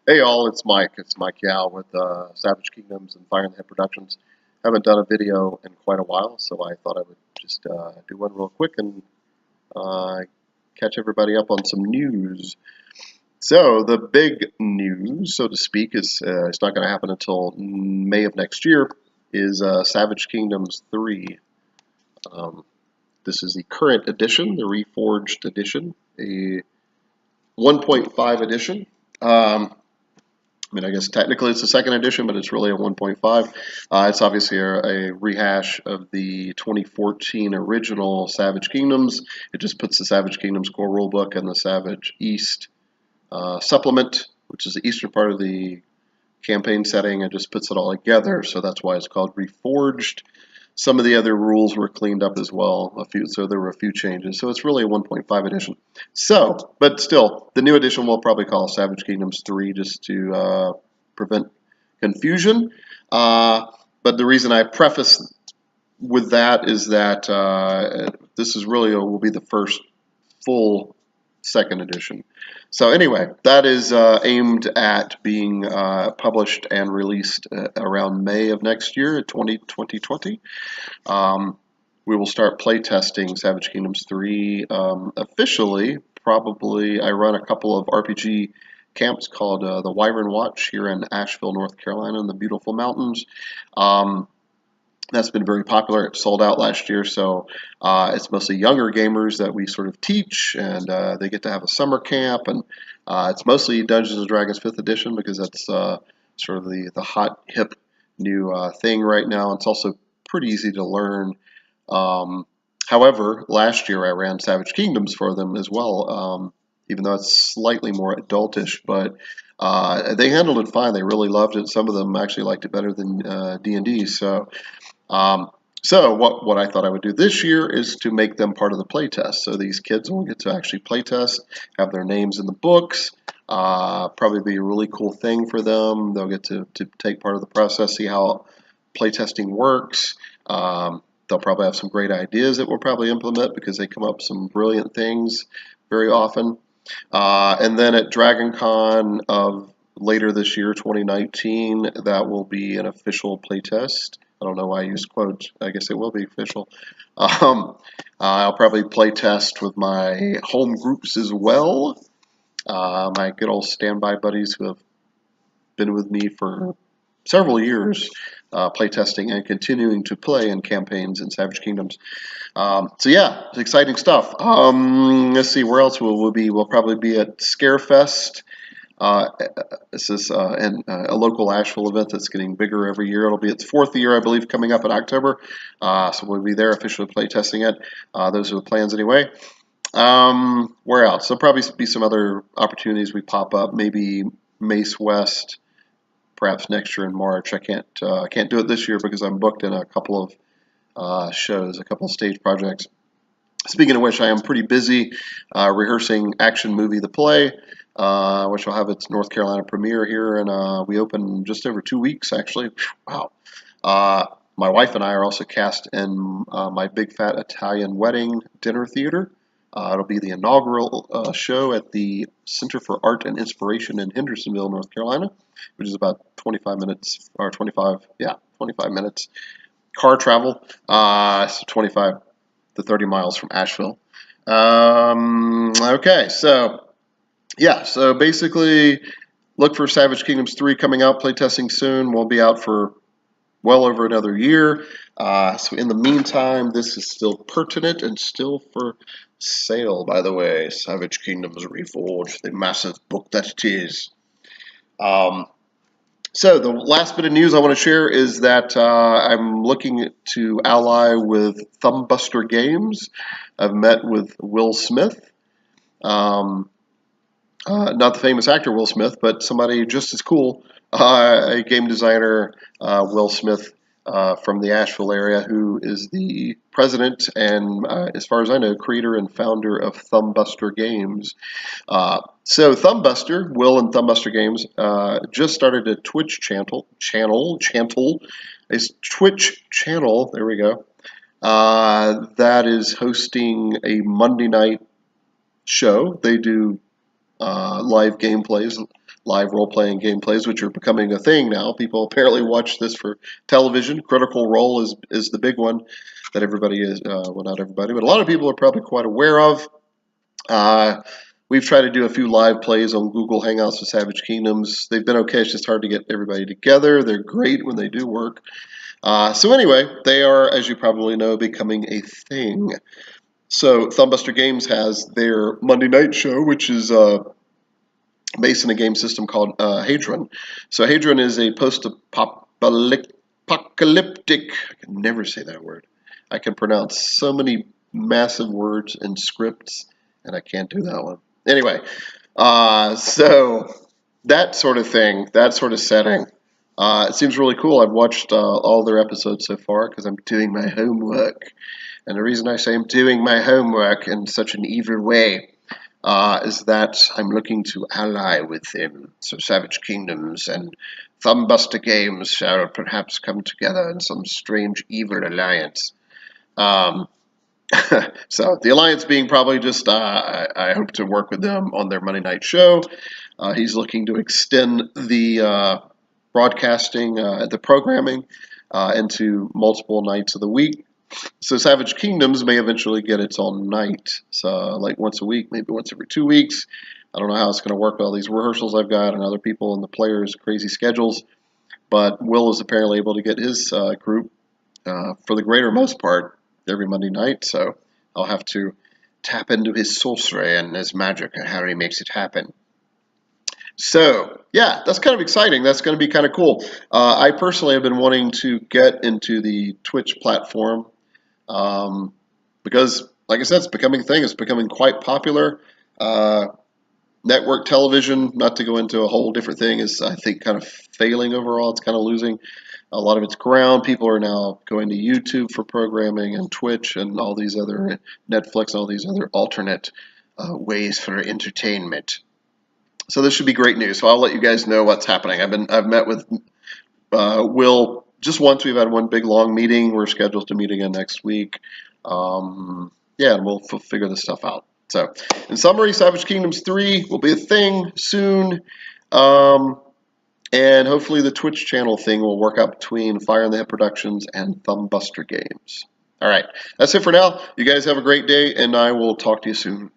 Hey all, it's Mike. It's Mike Yao with Savage Kingdoms and Fire in the Head Productions. Haven't done a video in quite a while, so I thought I would just do one real quick and uh, catch everybody up on some news. So the big news, so to speak, is it's not going to happen until May of next year. Is Savage Kingdoms 3. Um, this is the current edition, the reforged edition, a 1.5 edition. I mean, I guess technically it's the second edition, but it's really a 1.5. It's obviously a rehash of the 2014 original Savage Kingdoms. It just puts the Savage Kingdoms core rulebook and the Savage East supplement, which is the eastern part of the campaign setting, and just puts it all together. So that's why it's called Reforged. Some of the other rules were cleaned up as well, so there were a few changes. So it's really a 1.5 edition. So, but still, the new edition we'll probably call Savage Kingdoms 3 just to prevent confusion. But the reason I preface with that is that this is really will be the first full second edition. So anyway, that is aimed at being published and released around May of next year, 2020. We will start playtesting Savage Kingdoms 3 officially. Probably I run a couple of RPG camps called the Wyvern Watch here in Asheville, North Carolina, in the beautiful mountains. That's been very popular. It sold out last year, so it's mostly younger gamers that we sort of teach, and they get to have a summer camp, and it's mostly Dungeons and Dragons 5th edition because that's sort of the hot, hip new thing right now. It's also pretty easy to learn. However, last year I ran Savage Kingdoms for them as well, even though it's slightly more adultish, but they handled it fine. They really loved it. Some of them actually liked it better than D&D, so what I thought I would do this year is to make them part of the playtest. So these kids will get to actually playtest, have their names in the books. Probably be a really cool thing for them. They'll get to take part of the process, see how playtesting works. They'll probably have some great ideas that we'll probably implement because they come up with some brilliant things very often. And then at Dragon Con of later this year, 2019, that will be an official playtest. I don't know why I used quotes. I guess it will be official. I'll probably play test with my home groups as well. My good old standby buddies who have been with me for several years, playtesting and continuing to play in campaigns in Savage Kingdoms. So yeah, it's exciting stuff. Let's see, where else will we be? We'll probably be at Scarefest. This is a local Asheville event that's getting bigger every year. It'll be its fourth year, I believe, coming up in October. So we'll be there officially playtesting it. Those are the plans anyway. Where else? There'll probably be some other opportunities we pop up. Maybe Mace West, perhaps next year in March. I can't do it this year because I'm booked in a couple of shows, a couple of stage projects. Speaking of which, I am pretty busy rehearsing Action Movie The Play, which will have its North Carolina premiere here, and we open just over 2 weeks, actually. Wow. My wife and I are also cast in my Big Fat Italian Wedding Dinner Theater. It'll be the inaugural show at the Center for Art and Inspiration in Hendersonville, North Carolina, which is about 25 minutes, or 25 minutes car travel, so 25 to 30 miles from Asheville. Okay, so yeah, so basically look for Savage Kingdoms 3 coming out, playtesting soon. We'll be out for well over another year. So in the meantime, this is still pertinent and still for sale, by the way. Savage Kingdoms Reforged, the massive book that it is. So the last bit of news I want to share is that I'm looking to ally with Thumbbuster Games. I've met with Will Smith. Not the famous actor Will Smith, but somebody just as cool, a game designer, Will Smith, from the Asheville area, who is the president and, as far as I know, creator and founder of Thumbbuster Games. So Thumbbuster, Will and Thumbbuster Games, just started a Twitch channel, a Twitch channel, there we go, that is hosting a Monday night show. They do live gameplays live role-playing gameplays, which are becoming a thing now. People apparently watch this for television. Critical Role is the big one that everybody is, well, not everybody, but a lot of people are probably quite aware of. We've tried to do a few live plays on Google Hangouts with Savage Kingdoms. They've been okay. It's just hard to get everybody together. They're great when they do work. So anyway, they are, as you probably know, becoming a thing. So Thumbbuster Games has their Monday night show, which is based in a game system called Hadron. So Hadron is a post-apocalyptic, I can never say that word. I can pronounce so many massive words and scripts, and I can't do that one. Anyway, so that sort of thing, that sort of setting, it seems really cool. I've watched all their episodes so far because I'm doing my homework. And the reason I say I'm doing my homework in such an evil way is that I'm looking to ally with them. So Savage Kingdoms and Thumbbuster Games shall perhaps come together in some strange evil alliance. So the alliance being probably just I hope to work with them on their Monday night show. He's looking to extend the broadcasting, the programming into multiple nights of the week. So Savage Kingdoms may eventually get its own night, so like once a week, maybe once every 2 weeks. I don't know how it's going to work with all these rehearsals I've got and other people and the players' crazy schedules, but Will is apparently able to get his group, for the greater most part, every Monday night, so I'll have to tap into his sorcery and his magic and how he makes it happen. So, yeah, that's kind of exciting. That's going to be kind of cool. I personally have been wanting to get into the Twitch platform because, like I said, it's becoming a thing. It's becoming quite popular. Network television, not to go into a whole different thing, is, I think, kind of failing overall. It's kind of losing a lot of its ground. People are now going to YouTube for programming and Twitch and all these other, Netflix, all these other alternate ways for entertainment. So this should be great news. So I'll let you guys know what's happening. I've met with Will just once. We've had one big long meeting. We're scheduled to meet again next week. Yeah, and we'll figure this stuff out. So in summary, Savage Kingdoms 3 will be a thing soon. And hopefully the Twitch channel thing will work out between Fire in the Head Productions and Thumbbuster Games. All right, that's it for now. You guys have a great day, and I will talk to you soon.